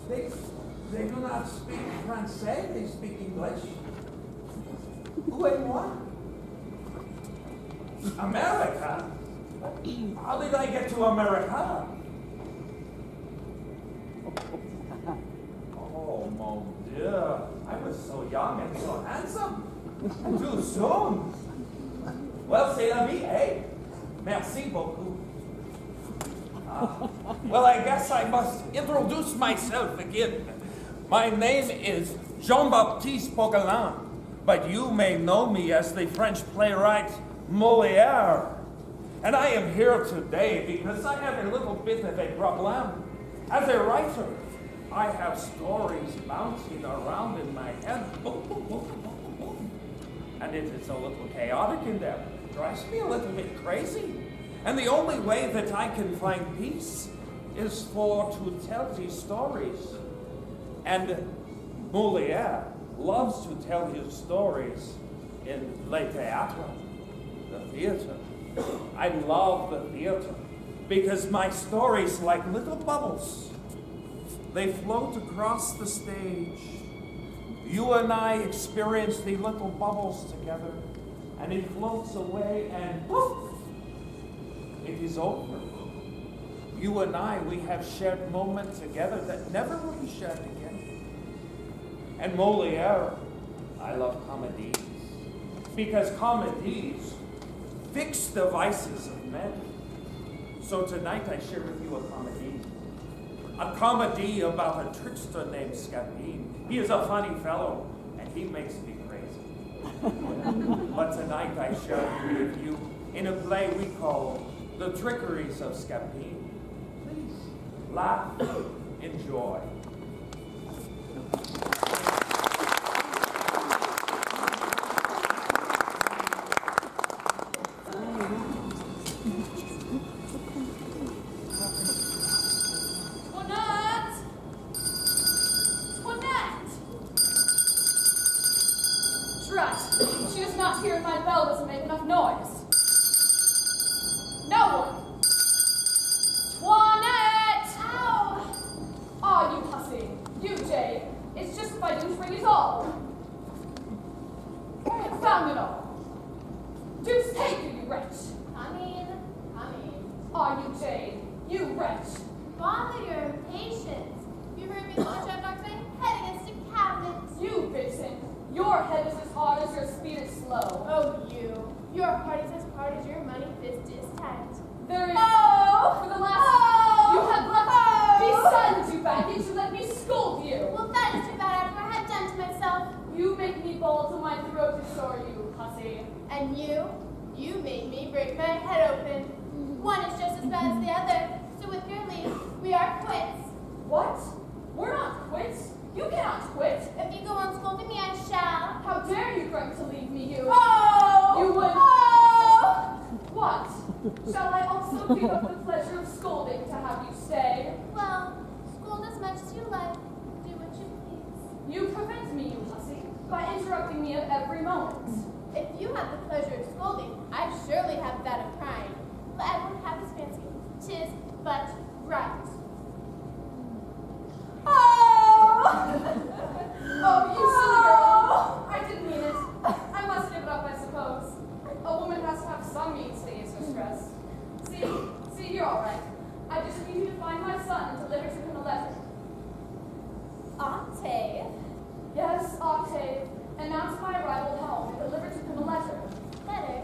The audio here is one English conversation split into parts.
They, they do not speak Francais, they speak English. Où est moi? America? How did I get to America? Oh, mon Dieu. I was so young and so handsome. Too soon. Well, c'est la vie, eh? Merci beaucoup. Well, I guess I must introduce myself again. My name is Jean-Baptiste Poquelin, but you may know me as the French playwright Molière. And I am here today because I have a little bit of a problem. As a writer, I have stories bouncing around in my head. Boom, boom, boom, boom, boom, boom. And it is a little chaotic in there. It drives me a little bit crazy. And the only way that I can find peace is to tell these stories. And Molière loves to tell his stories in Le Théâtre, the theater. I love the theater because my stories, like little bubbles, they float across the stage. You and I experience the little bubbles together, and it floats away, and poof, it is over. You and I, we have shared moments together that never will be shared again. And Molière, I love comedies, because comedies fix the vices of men. So tonight I share with you a comedy about a trickster named Scapin. He is a funny fellow, and he makes me crazy. But tonight I share with you in a play we call The Trickeries of Scapin. Please, laugh, enjoy. She does not hear if my bell doesn't make enough noise. No one. Toinette! Ow! Ah, you hussy. You, Jade. It's just if I didn't ring at all. Found it all. Deuce take you, you wretch. Coming. Ah, you, Jade. You wretch. Father, your impatience. You heard me call Chef Doctor head against a cabinet. You, Vixen. Your head is as hard as your speed is slow. Oh, you. Your party's as hard as your money fist is tight. There is... Oh! For the last... Oh! You have left... Oh! Be silent, you bandit. You let me scold you. Well, that is too bad after I had done to myself. You make me bawl till my throat is sore, you hussy. And you made me break my head open. One is just as bad as the other. So with your leave, we are quits. What? We're not quits. You cannot quit. If you go on scolding me, I shall. How dare you try to leave me, you? Oh! You would... Oh! What? Shall I also give up the pleasure of scolding to have you stay? Well, scold as much as you like. Do what you please. You prevent me, you hussy, by interrupting me at every moment. If you have the pleasure of scolding, I surely have that of crying. Let everyone have his fancy. 'Tis but right. Oh, you silly girl. I didn't mean it. I must give it up, I suppose. A woman has to have some means to ease her stress. See, you're all right. I just need you to find my son and deliver to him a letter. Octave? Yes, Octave. Announce my arrival home and deliver to him a letter. Letter?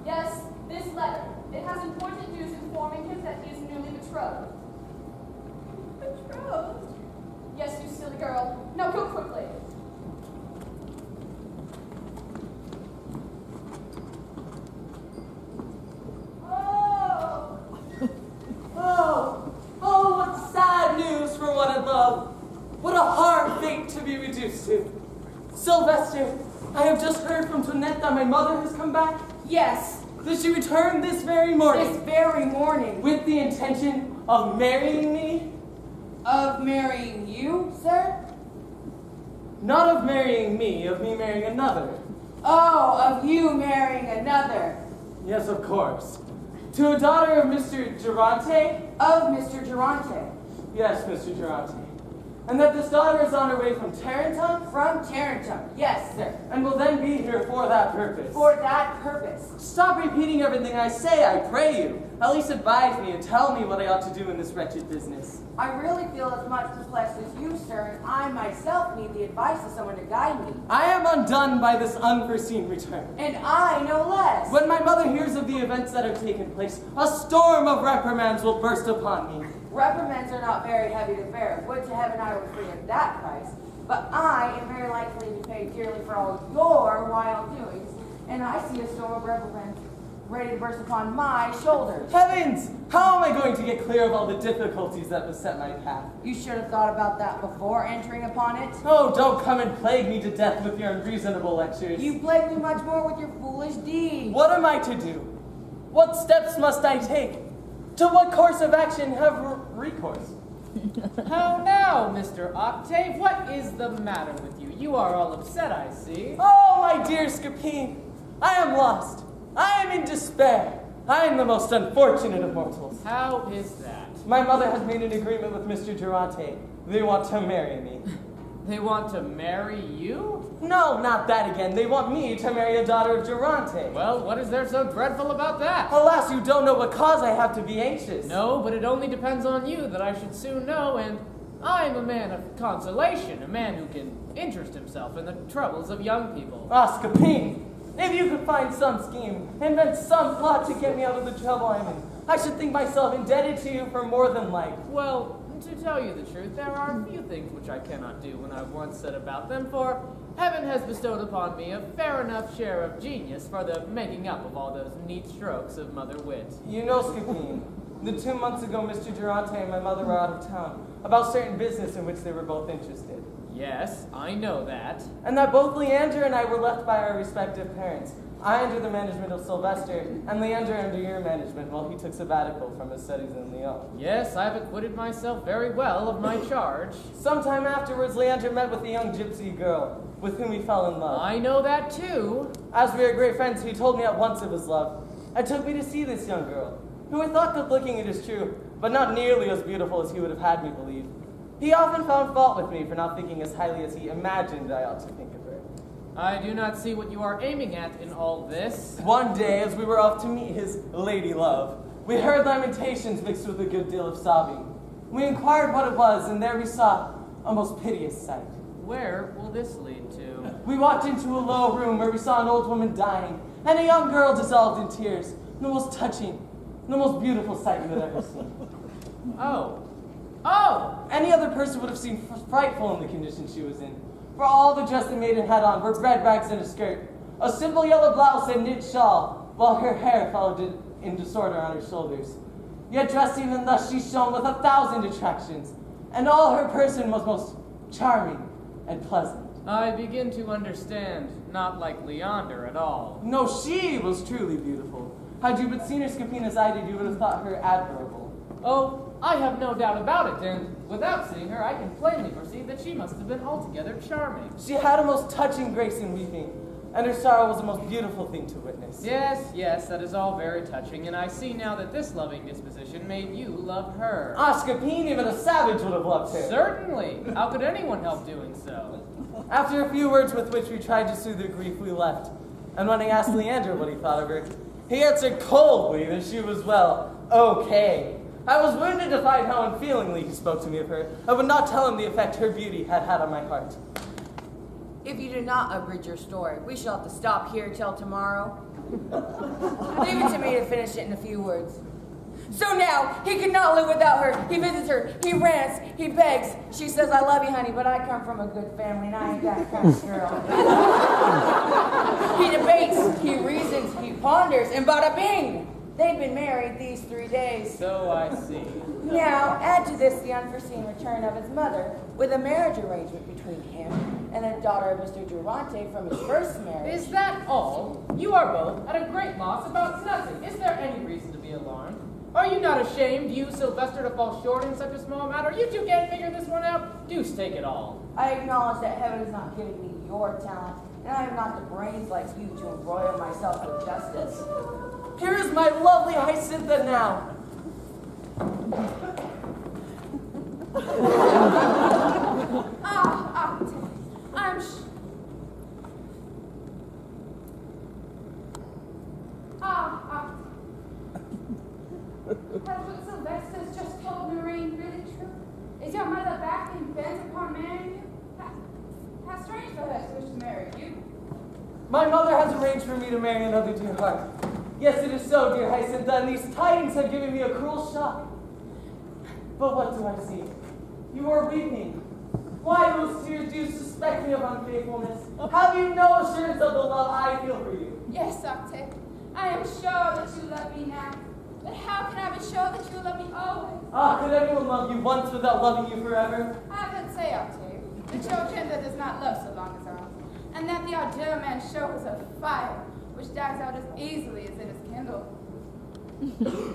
Yes, this letter. It has important news informing him that he is newly betrothed. Betrothed? Yes, you silly girl. Now go quickly. Oh, what sad news for one I love. What a hard fate to be reduced to. Sylvester, I have just heard from Toinette that my mother has come back. Yes, That she returned this very morning. this very morning. With the intention of marrying me. Of marrying you, sir? Not of marrying me, of me marrying another. Oh, of you marrying another. Yes, of course. To a daughter of Mr. Durante? Of Mr. Durante. Yes, Mr. Durante. And that this daughter is on her way from Tarentum? From Tarentum. Yes, sir. And will then be here for that purpose. For that purpose. Stop repeating everything I say, I pray you. At least advise me and tell me what I ought to do in this wretched business. I really feel as much perplexed as you, sir, and I myself need the advice of someone to guide me. I am undone by this unforeseen return. And I no less. When my mother hears of the events that have taken place, a storm of reprimands will burst upon me. Reprimands are not very heavy to bear. Would to heaven I were free of that price. But I am very likely to pay dearly for all your wild doings, and I see a storm of reprimands ready to burst upon my shoulders. Heavens! How am I going to get clear of all the difficulties that beset my path? You should have thought about that before entering upon it. Oh, don't come and plague me to death with your unreasonable lectures. You plague me much more with your foolish deeds. What am I to do? What steps must I take? To what course of action have recourse? How now, Mr. Octave? What is the matter with you? You are all upset, I see. Oh, my dear Scapin, I am lost. I am in despair. I am the most unfortunate of mortals. How is that? My mother has made an agreement with Mr. Durante. They want to marry me. They want to marry you? No, not that again. They want me to marry a daughter of Durante. Well, what is there so dreadful about that? Alas, you don't know what cause I have to be anxious. No, but it only depends on you that I should soon know, and I am a man of consolation, a man who can interest himself in the troubles of young people. Ah, Scapin, if you could find some scheme, invent some plot to get me out of the trouble I'm in, I should think myself indebted to you for more than life. Well, to tell you the truth, there are few things which I cannot do when I've once set about them, for heaven has bestowed upon me a fair enough share of genius for the making up of all those neat strokes of mother wit. You know, Scapin, that 2 months ago Mr. Durante and my mother were out of town about certain business in which they were both interested. Yes, I know that. And that both Leander and I were left by our respective parents. I under the management of Sylvester, and Leander under your management while he took sabbatical from his studies in Lyon. Yes, I've acquitted myself very well of my charge. Sometime afterwards, Leander met with a young gypsy girl, with whom he fell in love. I know that too. As we are great friends, he told me at once of his love, and took me to see this young girl, who I thought good looking, it is true, but not nearly as beautiful as he would have had me believe. He often found fault with me for not thinking as highly as he imagined I ought to think of her. I do not see what you are aiming at in all this. One day, as we were off to meet his lady love, we heard lamentations mixed with a good deal of sobbing. We inquired what it was, and there we saw a most piteous sight. Where will this lead to? We walked into a low room where we saw an old woman dying, and a young girl dissolved in tears. The most touching, the most beautiful sight you had ever seen. Oh. Oh! Any other person would have seemed frightful in the condition she was in. For all the dress the maiden had on were red rags and a skirt, a simple yellow blouse and knit shawl, while her hair fell in disorder on her shoulders. Yet dressed even thus, she shone with 1,000 attractions, and all her person was most charming and pleasant. I begin to understand. Not like Leander at all. No, she was truly beautiful. Had you but seen her, Scapin, as I did, you would have thought her admirable. Oh, I have no doubt about it, and without seeing her, I can plainly perceive that she must have been altogether charming. She had a most touching grace in weeping, and her sorrow was a most beautiful thing to witness. Yes, that is all very touching, and I see now that this loving disposition made you love her. Ah, Scapin, even a savage would have loved her. Certainly. How could anyone help doing so? After a few words with which we tried to soothe her grief, we left. And when I asked Leander what he thought of her, he answered coldly that she was, well, okay. I was wounded to find how unfeelingly he spoke to me of her. I would not tell him the effect her beauty had had on my heart. If you do not abridge your story, we shall have to stop here till tomorrow. Leave it to me to finish it in a few words. So now, he cannot live without her. He visits her, he rants, he begs. She says, I love you, honey, but I come from a good family and I ain't that kind of girl. He debates, he reasons, he ponders, and bada bing! They've been married these 3 days. So I see. Now, add to this the unforeseen return of his mother, with a marriage arrangement between him and the daughter of Mr. Durante from his first marriage. Is that all? You are both at a great loss about nothing. Is there any reason to be alarmed? Are you not ashamed, you, Sylvester, to fall short in such a small matter? You two can't figure this one out? Deuce take it all. I acknowledge that heaven has not given me your talent, and I have not the brains like you to embroil myself with justice. Here is my lovely Hyacinth now. Is your mother back and bent upon marrying you? How strange for her to wish to marry you. My mother has arranged for me to marry another dear heart. Yes, it is so, dear Hyacintha, and these tidings have given me a cruel shock. But what do I see? You are weeping. Why those tears? Do you suspect me of unfaithfulness? Have you no assurance of the love I feel for you? Yes, Octave. I am sure that you love me now. But how can I be sure that you will love me always? Ah, could anyone love you once without loving you forever? I would say, Octave, that your gender does not love so long as ours, and that the ardeur man shows a fire which dies out as easily as it is kindled.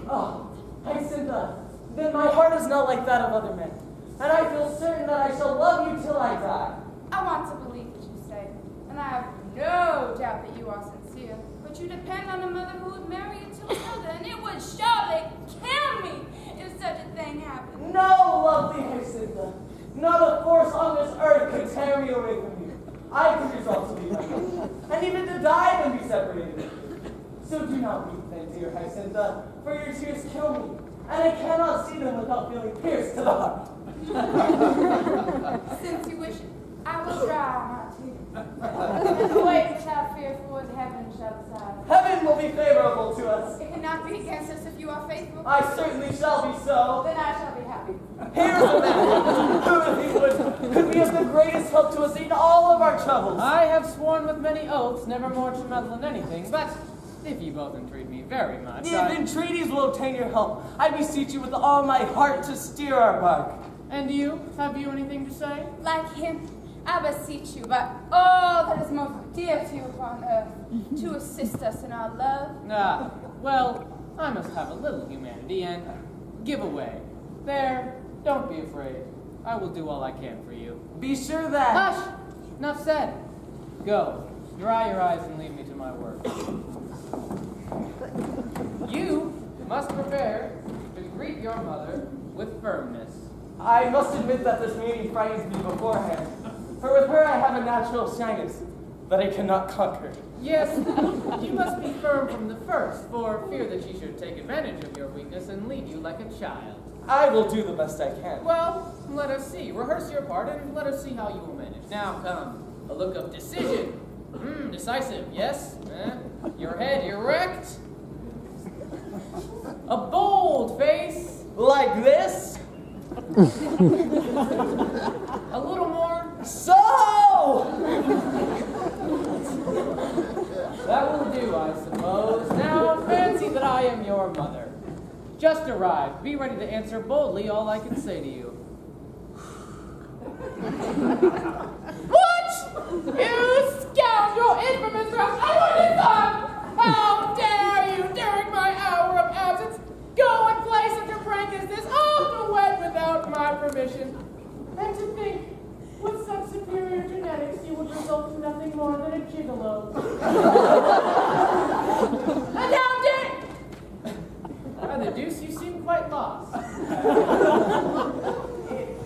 Oh, Hyacintha, then my heart is not like that of other men, and I feel certain that I shall love you till I die. I want to believe what you say, and I have no doubt that you are sincere, but you depend on a mother who would marry you to another, and it would surely kill me if such a thing happened. No, lovely Hyacintha, not a force on this earth could tear me away from you. I could resolve to be my mother, and even to die than be separated. So do not weep then, dear Hyacintha, for your tears kill me, and I cannot see them without feeling pierced to the heart. Since you wish it, I will dry my tears. Wait without fear for what heaven shall decide. Heaven will be favorable to us. It cannot be against us if you are faithful. I certainly shall be so. Then I shall be happy. Here's a man who, if he would, could be of the greatest help to us in all of our troubles. I have sworn with many oaths never more to meddle in anything, but if you both entreat me very much, If entreaties will obtain your help, I beseech you with all my heart to steer our bark. And you? Have you anything to say? Like him, I beseech you by all that is most dear to you upon earth, to assist us in our love. Ah, well, I must have a little humanity and give away. There, don't be afraid. I will do all I can for you. Be sure that... Hush! Enough said. Go, dry your eyes and leave me to my work. You must prepare to greet your mother with firmness. I must admit that this meeting frightens me beforehand, for with her I have a natural shyness that I cannot conquer. Yes, you must be firm from the first, for fear that she should take advantage of your weakness and lead you like a child. I will do the best I can. Well, let us see. Rehearse your part and let us see how you will manage. Now, come. A look of decision. Decisive, yes? Your head erect. A bold face. Like this? A little more. So! That will do, I suppose. Now, fancy that I am your mother. Just arrived. Be ready to answer boldly all I can say to you. What? You scoundrel, infamous rogue! How dare you, during my hour of absence, go and play such a prank as this off the wet without my permission? And to think, with such superior genetics, you would result in nothing more than a gigolo. And how dare... By the deuce, you seem quite lost.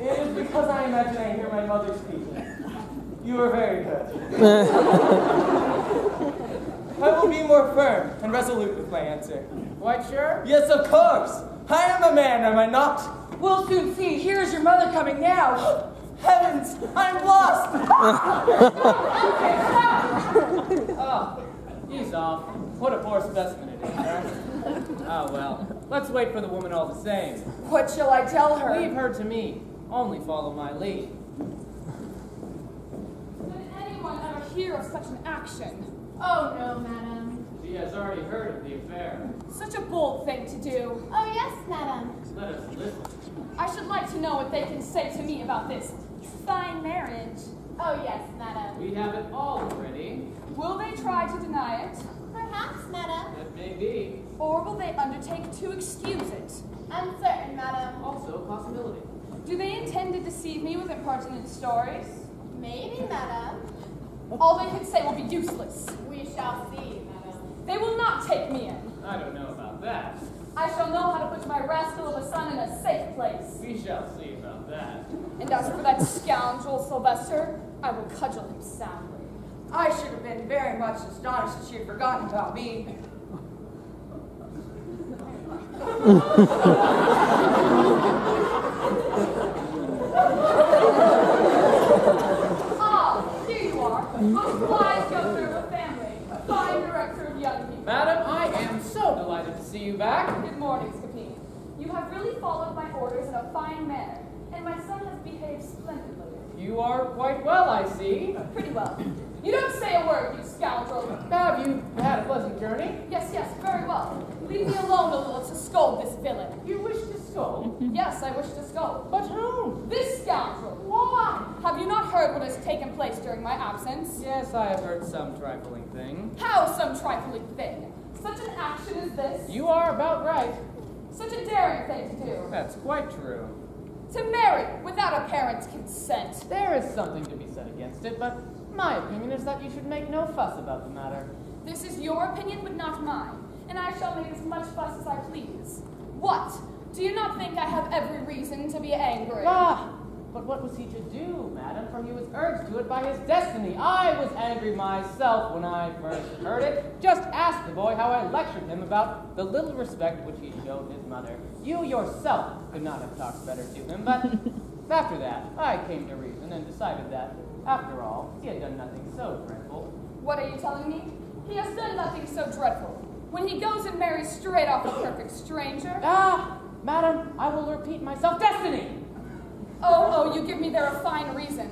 It is because I imagine I hear my mother speaking. You are very good. I will be more firm and resolute with my answer. Quite sure? Yes, of course. I am a man, am I not? We'll soon see. Here's your mother coming now. Heavens, I'm lost! Oh, he's off. What a poor specimen it is, huh? Ah, well. Let's wait for the woman all the same. What shall I tell her? Leave her to me. Only follow my lead. Did anyone ever hear of such an action? Oh no, madam. She has already heard of the affair. Such a bold thing to do. Oh yes, madam. Let us listen. I should like to know what they can say to me about this fine marriage. Oh yes, madam. We have it all ready. Will they try to deny it? Perhaps, madam. That may be. Or will they undertake to excuse it? Uncertain, madam. Also a possibility. Do they intend to deceive me with impertinent stories? Maybe, madam. All they can say will be useless. We shall see, madam. They will not take me in. I don't know about that. I shall know how to put my rascal of a son in a safe place. We shall see about that. And as for that scoundrel Sylvester, I will cudgel him soundly. I should have been very much astonished that she had forgotten about me. my orders in a fine manner, and my son has behaved splendidly. You are quite well, I see. Pretty well. You don't say a word, you scoundrel. Have you had a pleasant journey? Yes, very well. Leave me alone a little to scold this villain. You wish to scold? Yes, I wish to scold. But whom? This scoundrel. Why? Have you not heard what has taken place during my absence? Yes, I have heard some trifling thing. How some trifling thing? Such an action as this? You are about right. Such a daring thing to do. That's quite true. To marry without a parent's consent. There is something to be said against it, but my opinion is that you should make no fuss about the matter. This is your opinion, but not mine, and I shall make as much fuss as I please. What? Do you not think I have every reason to be angry? Ah, but what was he to do, madam? For he was urged to it by his destiny. I was angry myself when I first heard it. Just ask the boy how I lectured him about the little respect which he showed his mother. You yourself could not have talked better to him, but after that, I came to reason and decided that, after all, he had done nothing so dreadful. What are you telling me? He has done nothing so dreadful. When he goes and marries straight off a perfect stranger. Ah, madam, I will repeat myself. Destiny! Oh, you give me there a fine reason.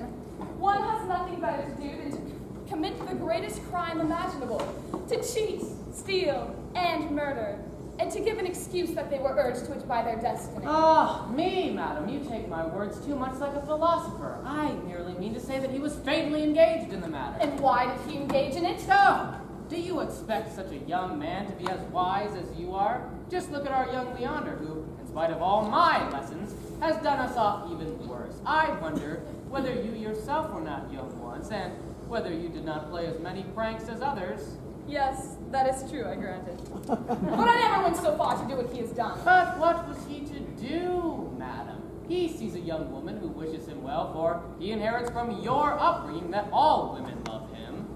One has nothing better to do than to commit the greatest crime imaginable. To cheat, steal, and murder. And to give an excuse that they were urged to it by their destiny. Ah, me, madam, you take my words too much like a philosopher. I merely mean to say that he was fatally engaged in the matter. And why did he engage in it? So, do you expect such a young man to be as wise as you are? Just look at our young Leander, who, in spite of all my lessons, has done us off even worse. I wonder whether you yourself were not young once, and whether you did not play as many pranks as others. Yes, that is true, I grant it. But I never went so far to do what he has done. But what was he to do, madam? He sees a young woman who wishes him well, for he inherits from your upbringing that all women love him.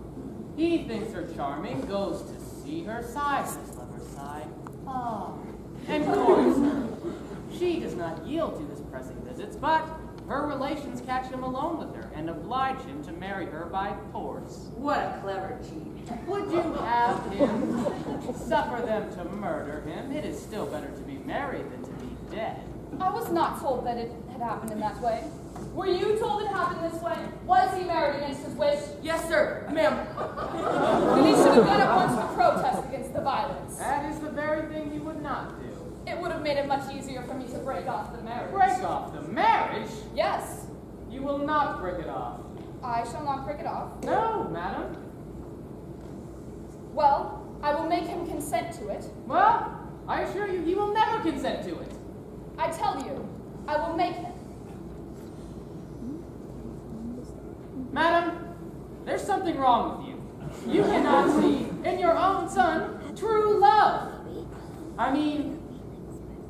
He thinks her charming, goes to see her, sighs his lover's side. Ah, and courts her. She does not yield to his pressing visits, but her relations catch him alone with her and oblige him to marry her by force. What a clever cheat. Would you have him suffer them to murder him? It is still better to be married than to be dead. I was not told that it had happened in that way. Were you told it happened this way? Was he married against his wish? Yes, sir, ma'am. Then he should have gone at once to protest against the violence. That is the very thing he would not do. It would have made it much easier for me to break off the marriage. Break off the marriage? Yes. You will not break it off. I shall not break it off. No, madam. Well, I will make him consent to it. Well, I assure you, he will never consent to it. I tell you, I will make him. Madam, there's something wrong with you. You cannot see in your own son true love. I mean,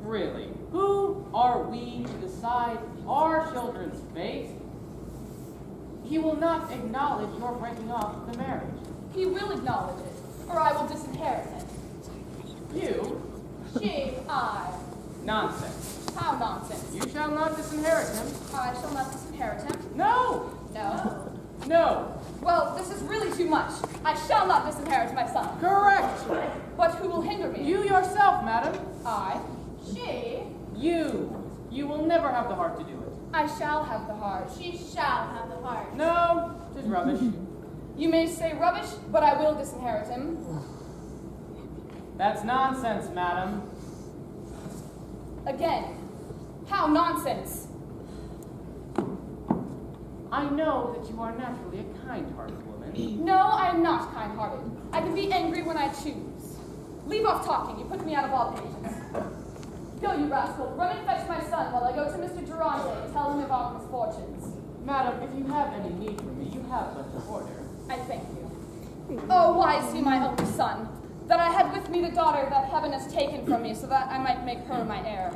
really, who are we to decide our children's fate? He will not acknowledge your breaking off the marriage. He will acknowledge it, or I will disinherit him. You? She, I. Nonsense. How nonsense. You shall not disinherit him. I shall not disinherit him. No! No. No! Well, this is really too much. I shall not disinherit my son. Correct! But who will hinder me? You yourself, madam. I. She. You. You will never have the heart to do it. I shall have the heart. She shall have the heart. No, 'tis rubbish. You may say rubbish, but I will disinherit him. That's nonsense, madam. Again. How nonsense. I know that you are naturally a kind-hearted woman. No, I am not kind-hearted. I can be angry when I choose. Leave off talking. You put me out of all patience. Go, you rascal. Run and fetch my son while I go to Mr. Durante and tell him of our misfortunes. Madam, if you have any need for me, you have but to order. I thank you. Oh, why is he my only son? That I had with me the daughter that heaven has taken from me so that I might make her my heir.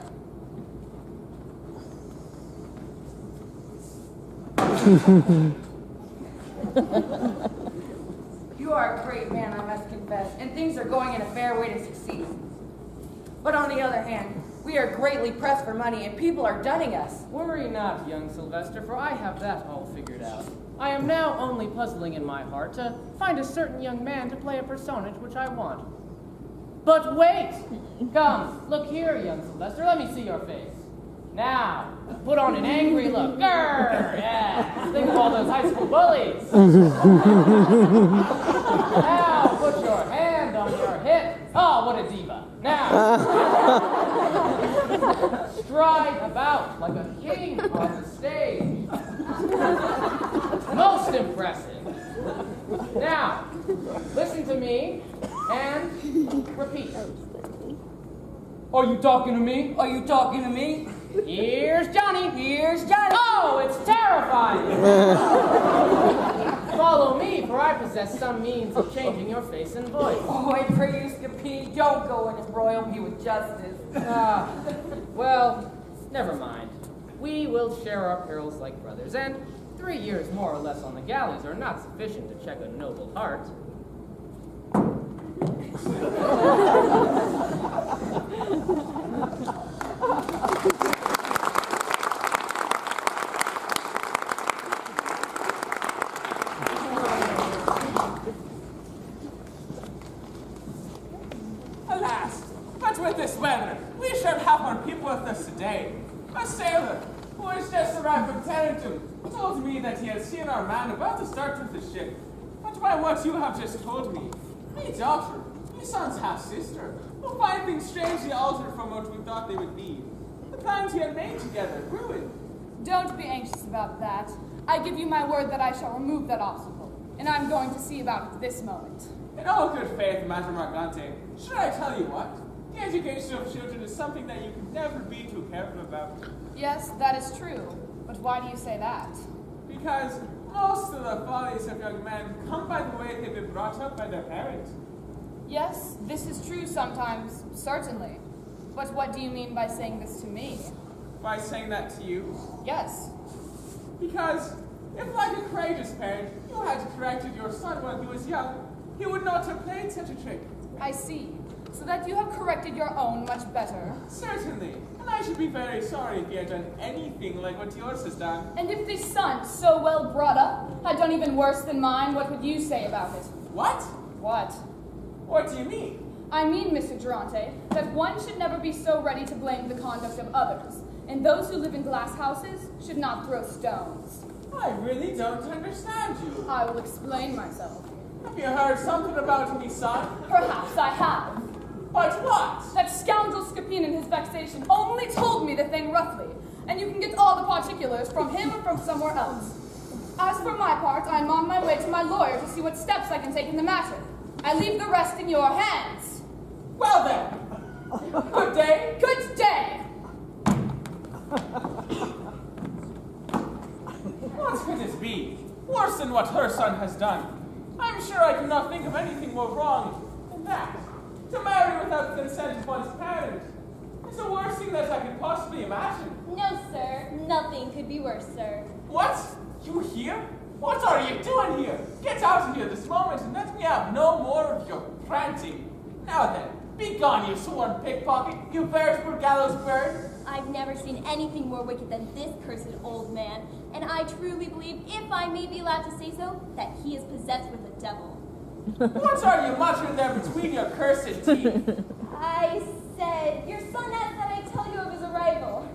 You are a great man, I must confess, and things are going in a fair way to succeed. But on the other hand, we are greatly pressed for money, and people are dunning us. Worry not, young Sylvester, for I have that all figured out. I am now only puzzling in my heart to find a certain young man to play a personage which I want. But wait! Come, look here, young Sylvester, let me see your face. Now, put on an angry look. Grr, yeah. Think of all those high school bullies. Now, put your hand on your hip. Oh, what a diva. Now, stride about like a king on the stage. Most impressive. Now, listen to me and repeat. Are you talking to me? Are you talking to me? Here's Johnny. Here's Johnny. Oh, it's terrifying. Follow me, for I possess some means of changing your face and voice. Oh, I pray you, Scapini, don't go and embroil me with justice. Well, never mind. We will share our perils like brothers, and 3 years more or less on the galleys are not sufficient to check a noble heart. Alas, but with this weather, we should have our people with us today. A sailor who has just arrived from Tarentum told me that he had seen our man about to start with the ship. But by what you have just told me, my daughter, my son's half-sister, will find things strangely altered from what we thought they would be. The plans we had made together, ruined. Don't be anxious about that. I give you my word that I shall remove that obstacle, and I'm going to see about it this moment. In all good faith, Master Margante, should I tell you what? The education of children is something that you can never be too careful about. Yes, that is true. But why do you say that? Because most of the follies of young men come by the way they've been brought up by their parents. Yes, this is true sometimes, certainly. But what do you mean by saying this to me? By saying that to you? Yes. Because if, like a courageous parent, you had corrected your son when he was young, he would not have played such a trick. I see. So that you have corrected your own much better. Certainly. And I should be very sorry if he had done anything like what yours has done. And if this son, so well brought up, had done even worse than mine, what would you say about it? What? What? What do you mean? I mean, Mr. Durante, that one should never be so ready to blame the conduct of others, and those who live in glass houses should not throw stones. I really don't understand you. I will explain myself. Have you heard something about me, son? Perhaps I have. But what? That scoundrel Scapin in his vexation only told me the thing roughly, and you can get all the particulars from him or from somewhere else. As for my part, I am on my way to my lawyer to see what steps I can take in the matter. I leave the rest in your hands. Well then, good day. Good day. What could it be? Worse than what her son has done. I'm sure I cannot think of anything more wrong than that. To marry without the consent of one's parents is the worst thing that I could possibly imagine. No, sir. Nothing could be worse, sir. What? You here? What are you doing here? Get out of here this moment and let me have no more of your ranting. Now then, be gone, you sworn pickpocket, you veritable gallows bird. I've never seen anything more wicked than this cursed old man, and I truly believe, if I may be allowed to say so, that he is possessed with the devil. What are you muttering there between your cursed teeth? I said, your son asked that I tell you of his arrival.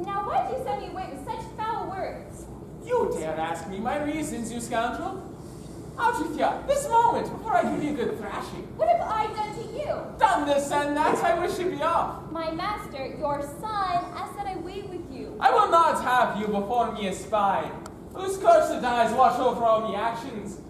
Now, why did you send me away with such foul words? You dare ask me my reasons, you scoundrel? Out with you, this moment, before I give you a good thrashing. What have I done to you? Done this and that, I wish you'd be off. My master, your son, asked that I wait with you. I will not have you before me a spy, whose cursed eyes watch over all my actions,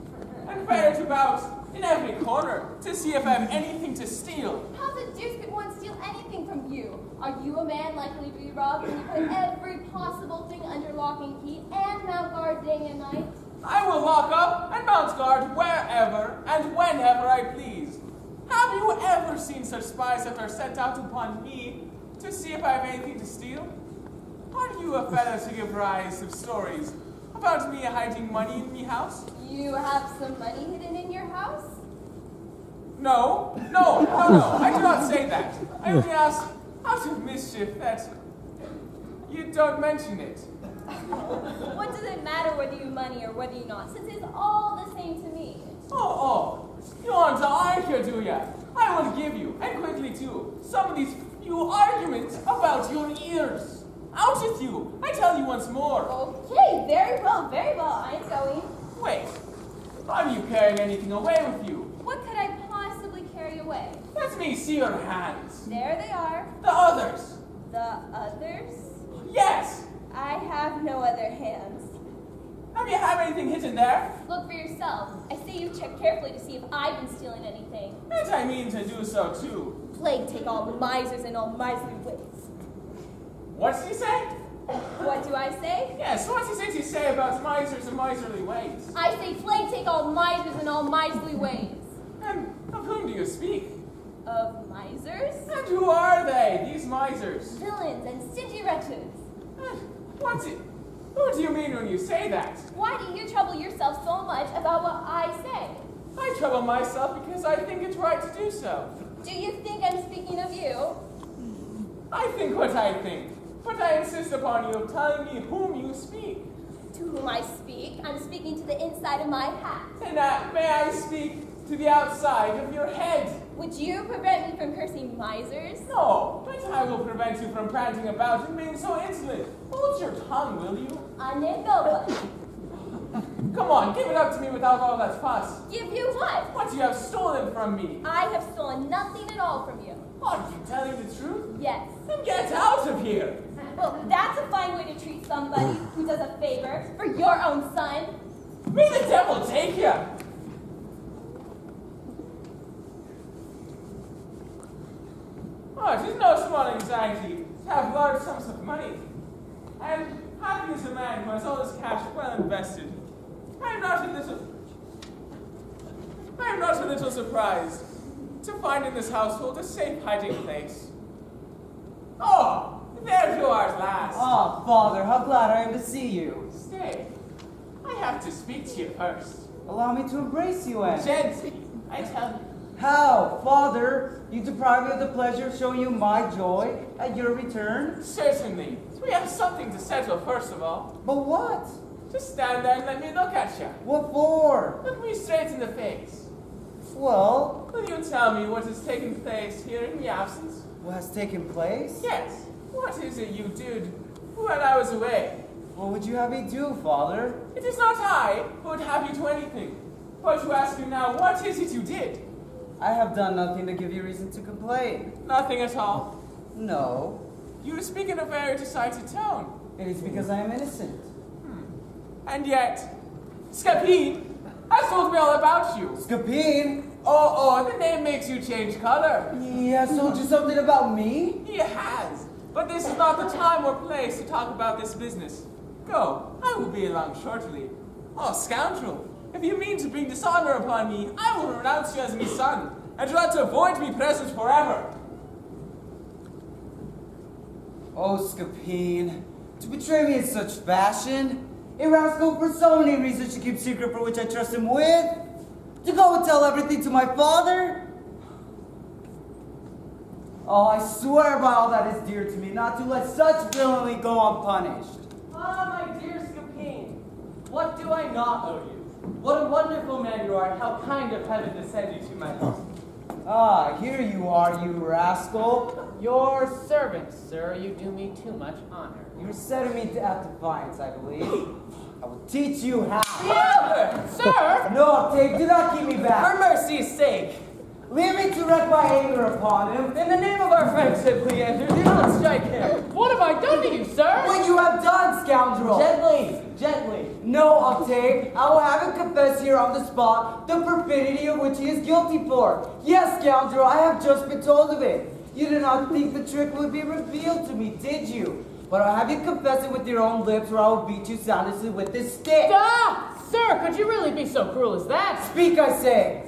and ferret about in every corner to see if I have anything to steal. How the deuce could one steal anything from you? Are you a man likely to be robbed when you put every possible thing under lock and key and mount guard day and night? I will lock up and mount guard wherever and whenever I please. Have you ever seen such spies that are sent out upon me to see if I have anything to steal? Are you a fellow to give rise to stories about me hiding money in me house? You have some money hidden in your house? No, I do not say that. I only ask out of mischief that you don't mention it. What does it matter whether you have money or whether you not, since it's all the same to me? Oh, you want to argue, do ya? I will give you, and quickly too, some of these few arguments about your ears. Out with you! I tell you once more. Okay, very well, I am going. Wait. Are you carrying anything away with you? What could I possibly carry away? Let me see your hands. There they are. The others. The others? Yes. I have no other hands. Have you had anything hidden there? Look for yourself. I say you check carefully to see if I've been stealing anything. And I mean to do so too. Plague take all misers and all miserly ways. What did he say? What do I say? Yes, what did he say about misers and miserly ways? I say plague take all misers and all miserly ways. And of whom do you speak? Of misers? And who are they, these misers? Villains and stingy wretches. Who do you mean when you say that? Why do you trouble yourself so much about what I say? I trouble myself because I think it's right to do so. Do you think I'm speaking of you? I think what I think, but I insist upon you telling me whom you speak. To whom I speak, I'm speaking to the inside of my hat. And may I speak to the outside of your head? Would you prevent me from cursing misers? No, but I will prevent you from prancing about and being so insolent. Hold your tongue, will you? Anegova. Come on, give it up to me without all that fuss. Give you what? What you have stolen from me. I have stolen nothing at all from you. Are you telling the truth? Yes. Then get out of here. Well, that's a fine way to treat somebody who does a favor for your own son. May the devil take you. Oh, it is no small anxiety to have large sums of money. And happy is a man who has all his cash well invested. I am not a little surprised to find in this household a safe hiding place. Oh, there you are at last. Ah, Father, how glad I am to see you. Stay. I have to speak to you first. Allow me to embrace you, Aunt. Gently, I tell you. How, Father? You deprive me of the pleasure of showing you my joy at your return? Certainly. We have something to settle first of all. But what? Just stand there and let me look at you. What for? Look me straight in the face. Well, Will you tell me what has taken place here in the absence? what has taken place? Yes. What is it you did when I was away? What would you have me do, Father? It is not I who would have you do anything. But to ask you now, what is it you did? I have done nothing to give you reason to complain. Nothing at all. No, You speak in a very decided tone. it is because I am innocent. And yet, Scapin has told me all about you. Scapin? Oh, the name makes you change color. He has told you something about me? He has. But this is not the time or place to talk about this business. Go. I will be along shortly. Oh, scoundrel. If you mean to bring dishonor upon me, I will renounce you as my son, and try to avoid me present forever. Oh, Scapin, to betray me in such fashion? A rascal for so many reasons to keep secret for which I trust him with? To go and tell everything to my father? Oh, I swear by all that is dear to me not to let such villainy go unpunished. Ah, my dear Scapin, what do I not owe you? What a wonderful man you are, and how kind of heaven to send you to my home. Ah, here you are, you rascal. Your servant, sir. You do me too much honor. You're setting me at defiance, I believe. I will teach you how. Sir! No, Octave, do not keep me back. For mercy's sake, Leave me to wreak my anger upon him. in the name of our friendship, Leander, do not strike him. What have I done to you, sir? What you have done, scoundrel! Gently, gently. No, Octave, I will have him confess here on the spot the perfidy of which he is guilty for. Yes, scoundrel, I have just been told of it. You did not think the trick would be revealed to me, did you? But I'll have you confess it with your own lips, or I will beat you soundlessly with this stick. Ah! Sir, could you really be so cruel as that? Speak, I say.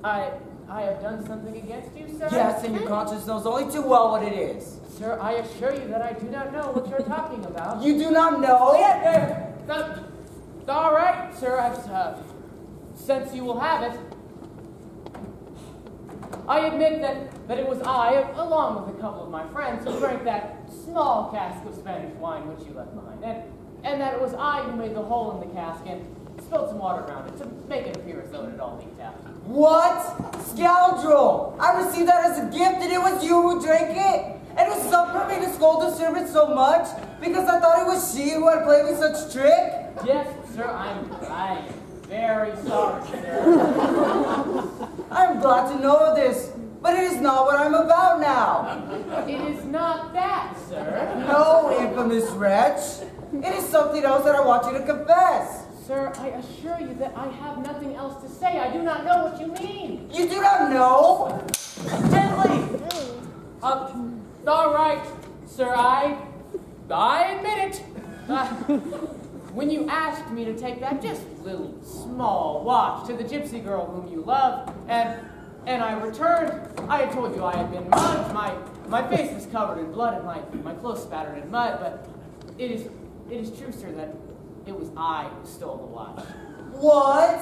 I have done something against you, sir? Yes, and your conscience knows only too well what it is. Sir, I assure you that I do not know what you're talking about. You do not know it? All right, sir, since you will have it, I admit that it was I, along with a couple of my friends, who drank that small cask of Spanish wine which you left behind, and that it was I who made the hole in the cask and spilled some water around it to make it appear as though it had all leaked out. What? Scoundrel! I received that as a gift and it was you who drank it? And And it was up for me to scold the servant so much because I thought it was she who had played me such trick? Yes, sir, I am very sorry, sir. I'm glad to know this, but it is not what I'm about now. It is not that, sir. No, infamous wretch. It is something else that I want you to confess. Sir, I assure you that I have nothing else to say. I do not know what you mean. You do not know? Gently! All right, sir, I admit it. When you asked me to take that just little small watch to the gypsy girl whom you love, and I returned, I had told you I had been mugged. My face was covered in blood and my clothes spattered in mud, but it is true, sir, that it was I who stole the watch. What?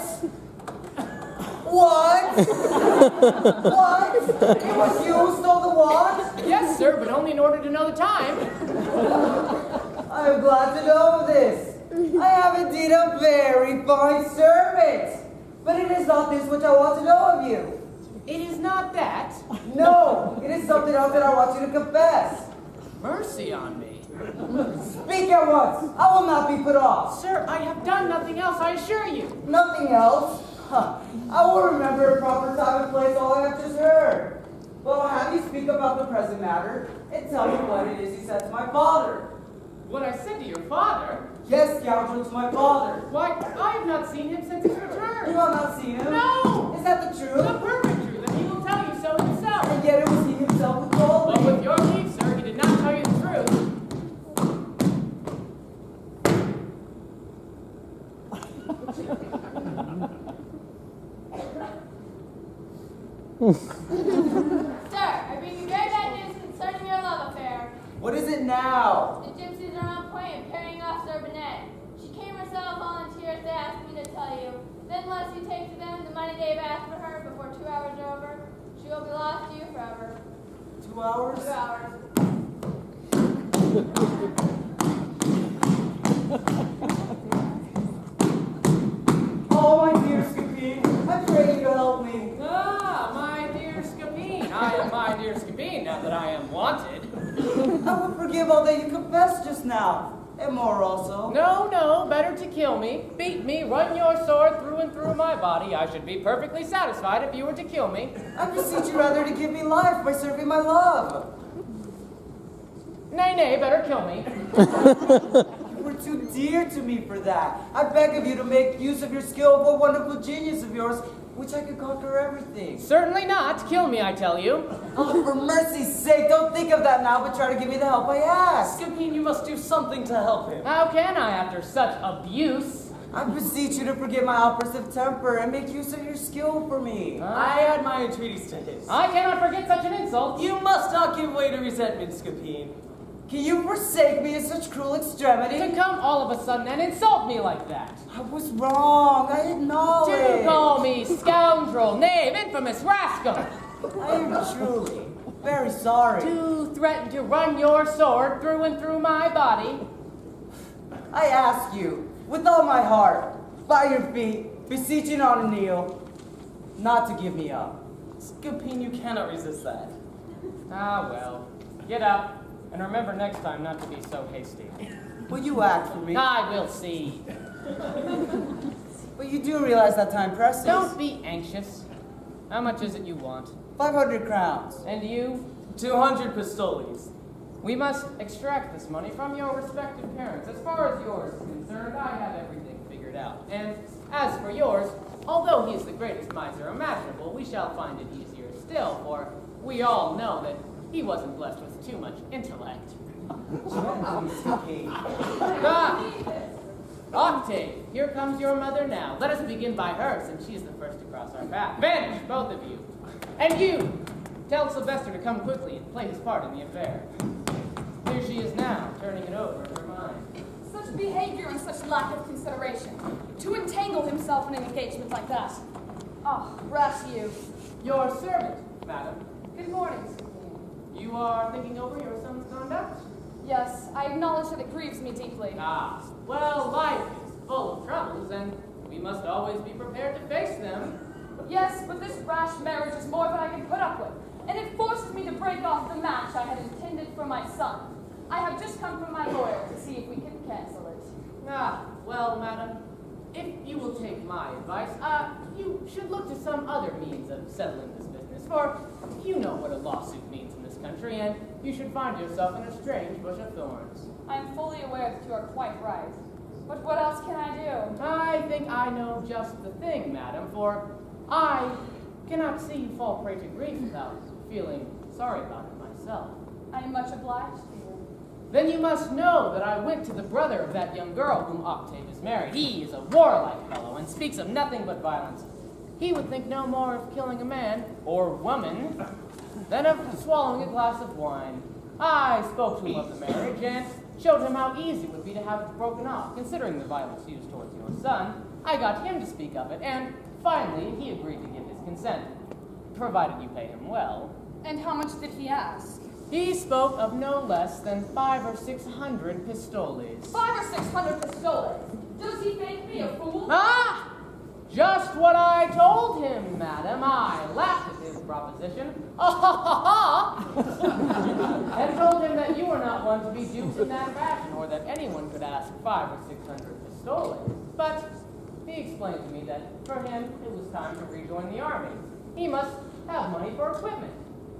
What? What? It was you who stole the watch? Yes, sir, but only in order to know the time. I am glad to know this. I have indeed a very fine servant. But it is not this which I want to know of you. It is not that. No, it is something else that I want you to confess. Mercy on me. Speak at once. I will not be put off. Sir, I have done nothing else, I assure you. Nothing else? Huh. I will remember a proper time and place all I have just heard. But I'll have you speak about the present matter and tell me what it is you said to my father. What I said to your father? Yes, scoundrel, to my father. Why, I have not seen him since his return. You have not seen him? No! Is that the truth? The perfect truth, and he will tell you so himself. And yet it was he himself who told But me. with your leave, sir, he did not tell you the truth. Sir, I bring you very bad news concerning your love affair. What is it now? The gypsies are on point of carrying off Sir Burnett. She came herself, volunteers to ask me to tell you. Then unless you take to them the money they've asked for her before 2 hours are over, she will be lost to you forever. 2 hours? 2 hours. Oh, my dear Scapine, I pray you to help me. Ah, my dear Scapine. I am my dear Scapine now that I am wanted. I would forgive all that you confessed just now, and more also. No, better to kill me, beat me, run your sword through and through my body. I should be perfectly satisfied if you were to kill me. I beseech you rather to give me life by serving my love. Nay, better kill me. You were too dear to me for that. I beg of you to make use of your skill of a wonderful genius of yours, which I could conquer everything. Certainly not. Kill me, I tell you. Oh, for mercy's sake, don't think of that now, but try to give me the help I ask. Scapine, you must do something to help him. How can I after such abuse? I beseech you to forget my outburst of temper and make use of your skill for me. I add my entreaties to his. I cannot forget such an insult. You must not give way to resentment, Scapine. Can you forsake me in such cruel extremity? To come all of a sudden and insult me like that. I was wrong. I acknowledge. To call me scoundrel, knave, infamous rascal. I am truly very sorry. To threaten to run your sword through and through my body. I ask you, with all my heart, by your feet, beseeching on a kneel, not to give me up. Scapine, you cannot resist that. Ah, well. Get up. And remember next time not to be so hasty. Will you act for me? I will see. But you do realize that time presses. Don't be anxious. How much is it you want? 500 crowns. And you? 200 pistoles. We must extract this money from your respective parents. As far as yours is concerned, I have everything figured out. And as for yours, although he is the greatest miser imaginable, we shall find it easier still, for we all know that he wasn't blessed with too much intellect. Ah! Octave, here comes your mother now. Let us begin by her, since she is the first to cross our path. Vanish, both of you. And you, tell Sylvester to come quickly and play his part in the affair. Here she is now, turning it over in her mind. Such behavior and such lack of consideration. To entangle himself in an engagement like that. Ah, rash you. Your servant, madam. Good morning. You are thinking over your son's conduct? Yes, I acknowledge that it grieves me deeply. Ah, well, life is full of troubles, and we must always be prepared to face them. Yes, but this rash marriage is more than I can put up with, and it forces me to break off the match I had intended for my son. I have just come from my lawyer to see if we can cancel it. Ah, well, madam, if you will take my advice, you should look to some other means of settling this business, for you know what a lawsuit means in this country, and you should find yourself in a strange bush of thorns. I am fully aware that you are quite right. But what else can I do? I think I know just the thing, madam, for I cannot see you fall prey to grief without feeling sorry about it myself. I am much obliged to you. Then you must know that I went to the brother of that young girl whom Octave is married. He is a warlike fellow and speaks of nothing but violence. He would think no more of killing a man, or woman, than of swallowing a glass of wine. I spoke to him of the marriage and showed him how easy it would be to have it broken off, considering the violence used towards your son. I got him to speak of it, and finally he agreed to give his consent, provided you pay him well. And how much did he ask? He spoke of no less than 500 or 600 pistoles. 500 or 600 pistoles. Does he think me a fool? Ah! Just what I told him, madam. I laughed at his proposition. And told him that you were not one to be duped in that fashion, or that anyone could ask 500 or 600 pistoles. But he explained to me that for him it was time to rejoin the army. He must have money for equipment.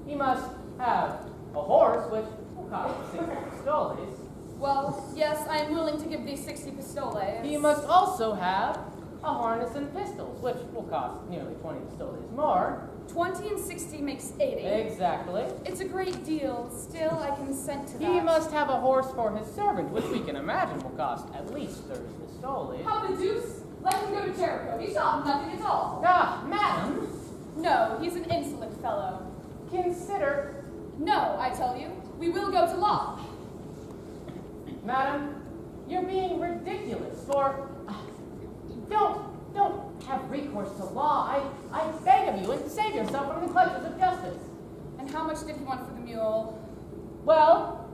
He must have a horse, which will cost 60 pistoles. Well, yes, I am willing to give these 60 pistoles. He must also have a harness and pistols, which will cost nearly 20 pistoles more. 20 and 60 makes 80. Exactly. It's a great deal. Still, I consent to that. He must have a horse for his servant, which we can imagine will cost at least 30 pistoles. How the deuce? Let him go to Jericho. He shall have nothing at all. Ah, madam, No, he's an insolent fellow. consider... No, I tell you. We will go to law. Madam, you're being ridiculous, for... Don't have recourse to law. I beg of you, and save yourself from the clutches of justice. And how much did he want for the mule? Well,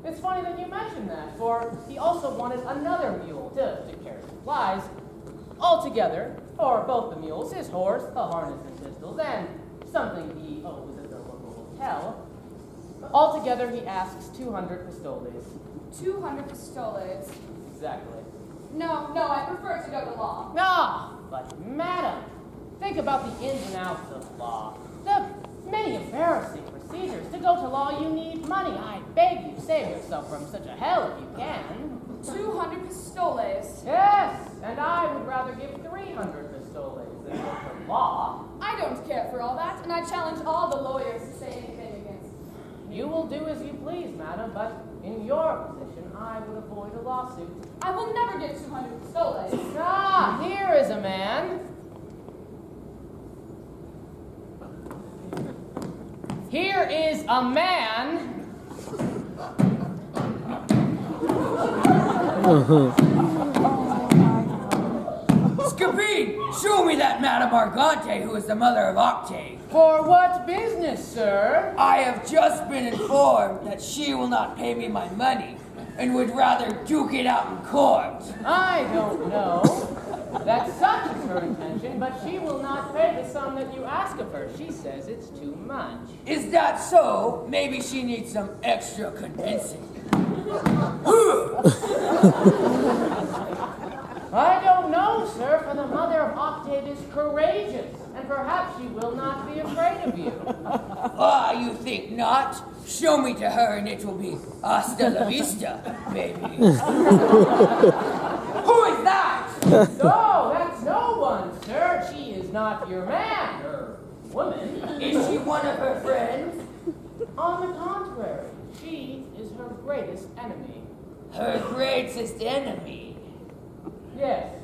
it's funny that you mentioned that, for he also wanted another mule to carry supplies. Altogether, for both the mules, his horse, the harness and pistols, and something he owes at the local hotel. Altogether, he asks 200 pistoles. 200 pistoles. Exactly. No, I prefer to go to law. Ah, but madam, think about the ins and outs of law. The many embarrassing procedures. To go to law, you need money. I beg you, save yourself from such a hell if you can. 200 pistoles. Yes, and I would rather give 300 pistoles than go to law. I don't care for all that, and I challenge all the lawyers to say anything against me. You will do as you please, madam, but in your position, I would avoid a lawsuit. I will never give 200 pistoles. Ah, here is a man. Here is a man. Scapin, show me that Madame Argante who is the mother of Octave. For what business, sir? I have just been informed that she will not pay me my money and would rather duke it out in court. I don't know that such is her intention, but she will not pay the sum that you ask of her. She says it's too much. Is that so? Maybe she needs some extra convincing. I don't know, sir, for the mother of Octave is courageous, and perhaps she will not be afraid of you. Ah, you think not? Show me to her and it will be hasta la vista, baby. Who is that? No, that's no one, sir. She is not your man, or woman. Is she one of her friends? On the contrary, she is her greatest enemy. Her greatest enemy. Yes.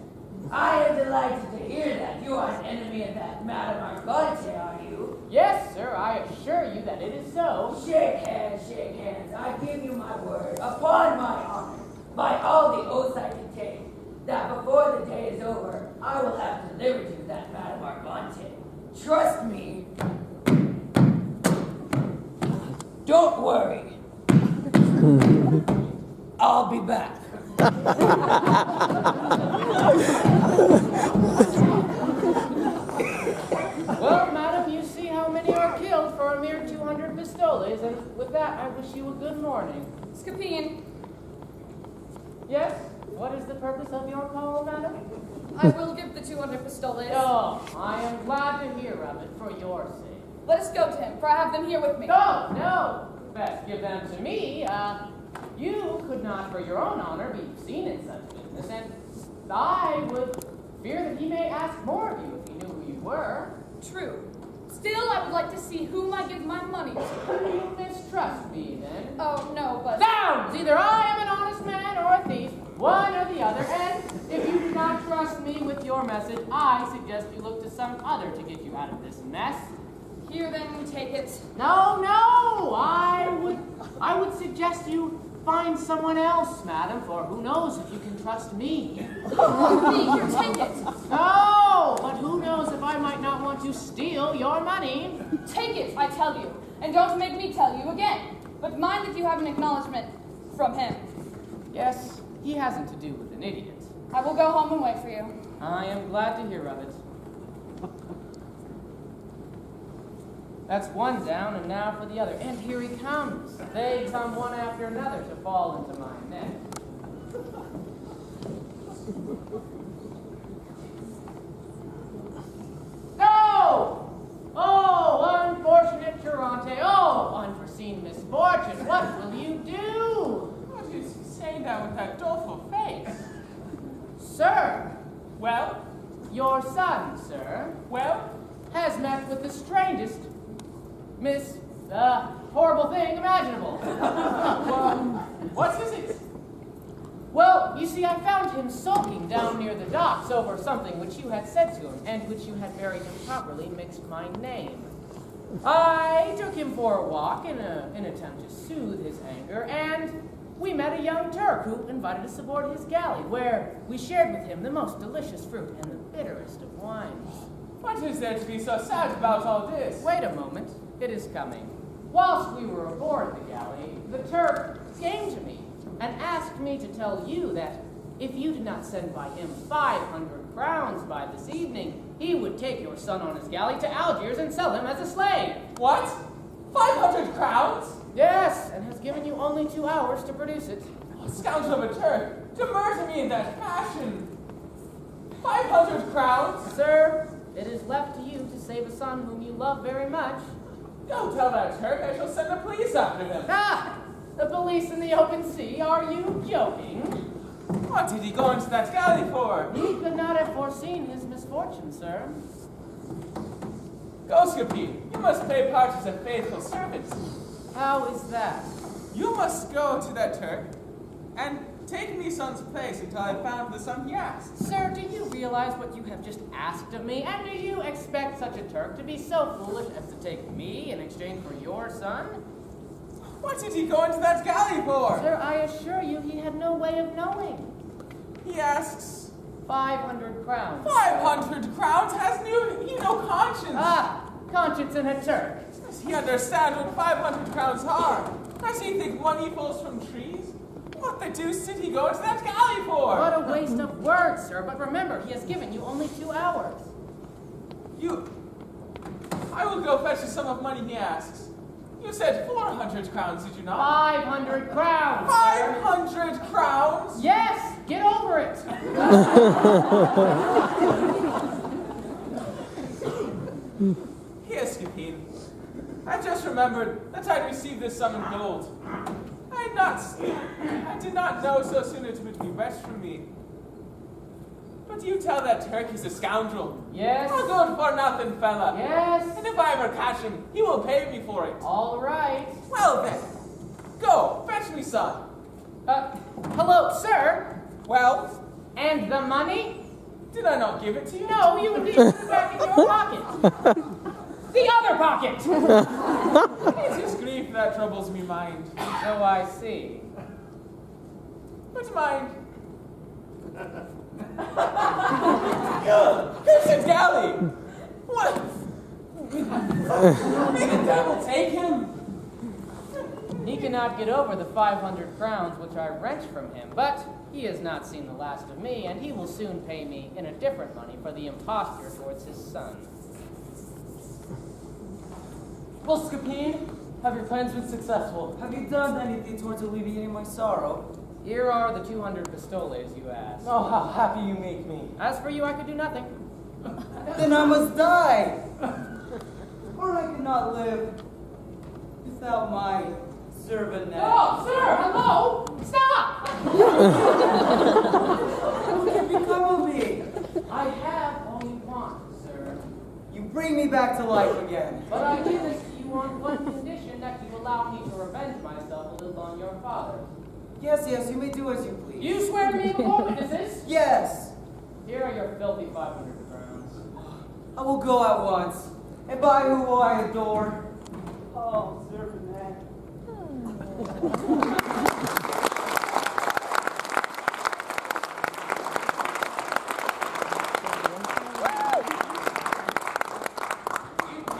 I am delighted to hear that. You are an enemy of that Madame Argante, are you? Yes, sir, I assure you that it is so. Shake hands, shake hands. I give you my word, upon my honor, by all the oaths I can take, that before the day is over, I will have delivered you that Madame Argante. Trust me. Don't worry. I'll be back. Well, madam, you see how many are killed for a mere 200 pistoles, and with that, I wish you a good What is the purpose of your call, madam? I will give the 200 pistoles. Oh, I am glad to hear of it for your sake. Let us go to him, for I have them here with me. No, no. Best give them to me. You could not, for your own honor, be seen in such business, and I would fear that he may ask more of you if he knew who you were. True. Still, I would like to see whom I give my money to. You mistrust me, then? Oh, no, but... Zounds! Either I am an honest man or a thief, one or the other, and if you do not trust me with your message, I suggest you look to some other to get you out of this mess. Here, then, take it. No, I would suggest you find someone else, madam, for who knows if you can trust me. Here, take it. No, but who knows if I might not want to steal your money. Take it, I tell you. And don't make me tell you again. But mind that you have an acknowledgement from him. Yes, he hasn't to do with an idiot. I will go home and wait for you. I am glad to hear of it. That's one down, and now for the other. And here he comes. They come one after another to fall into my net. No! Oh, unfortunate Durante. Oh, unforeseen misfortune. What will you do? What is he saying that with that doleful face? Sir, Well, your son, sir, well, has met with the strangest horrible thing imaginable. what is it? Well, you see, I found him sulking down near the docks over something which you had said to him, and which you had very improperly mixed my name. I took him for a walk in an attempt to soothe his anger, and we met a young Turk who invited us aboard his galley, where we shared with him the most delicious fruit and the bitterest of wines. What is there to be so sad about all this? Wait a moment, it is coming. Whilst we were aboard the galley, the Turk came to me and asked me to tell you that if you did not send by him 500 crowns by this evening, he would take your son on his galley to Algiers and sell him as a slave. What? 500 crowns? Yes, and has given you only 2 hours to produce it. Oh, scoundrel of a Turk, to murder me in that fashion. 500 crowns? Sir, it is left to you to save a son whom you love very much. Don't tell that Turk, I shall send the police after him. Ah! The police in the open sea, are you joking? What did he go into that galley for? He could not have foreseen his misfortune, sir. Go, Scapin, you must play part as a faithful servant. How is that? You must go to that Turk and take me son's place until I found the son he asked. Sir, do you realize what you have just asked of me? And do you expect such a Turk to be so foolish as to take me in exchange for your son? What did he go into that galley for? Sir, I assure you he had no way of knowing. He asks 500 crowns. 500 crowns? Has he no conscience? Ah, conscience in a Turk. Does he understand what 500 crowns are? Does he think money falls from trees? What the deuce did he go into that galley for? What a waste of words, sir. But remember, he has given you only 2 hours. I will go fetch the sum of money he asks. You said 400 crowns, did you not? 500 crowns. 500 crowns? Yes, get over it. Here, Scapin. I just remembered that I'd received this sum in gold. I did not know so soon it would be wrested from me. But you tell that Turk he's a scoundrel. Yes. A good for nothing fella. Yes. And if I ever catch him, he will pay me for it. All right. Well then, go, fetch me son. Hello, sir. Well, And the money? did I not give it to you? No, you would put it back in your pocket. The other pocket. It is grief that troubles me mind. So I see. But mind. Cursed galley! What? May the devil take him! He cannot get over the 500 crowns which I wrenched from him, but he has not seen the last of me, and he will soon pay me in a different money for the imposture towards his son. Well, Scapin, have your plans been successful? Have you done anything towards alleviating my sorrow? Here are the 200 pistoles you asked. Oh, how happy you make me. As for you, I could do nothing. Then I must die. Or I cannot live without my servant. Oh, sir, hello! Stop! What can become of me? I have all you want, sir. You bring me back to life again. But I do this to you on one condition, that you allow me to revenge myself a little on your father. Yes, yes, you may do as you please. You swear to me before witnesses? Yes, Here are your filthy 500 crowns. I will go at once. And by who will I adore? Oh, servant man.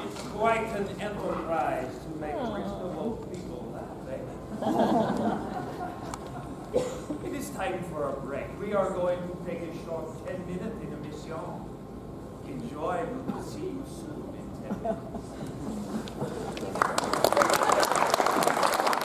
It's quite an enterprise to make reasonable people laugh, eh? It is time for a break. We are going to take a short 10-minute intermission. Enjoy. We will see you soon in 10 minutes.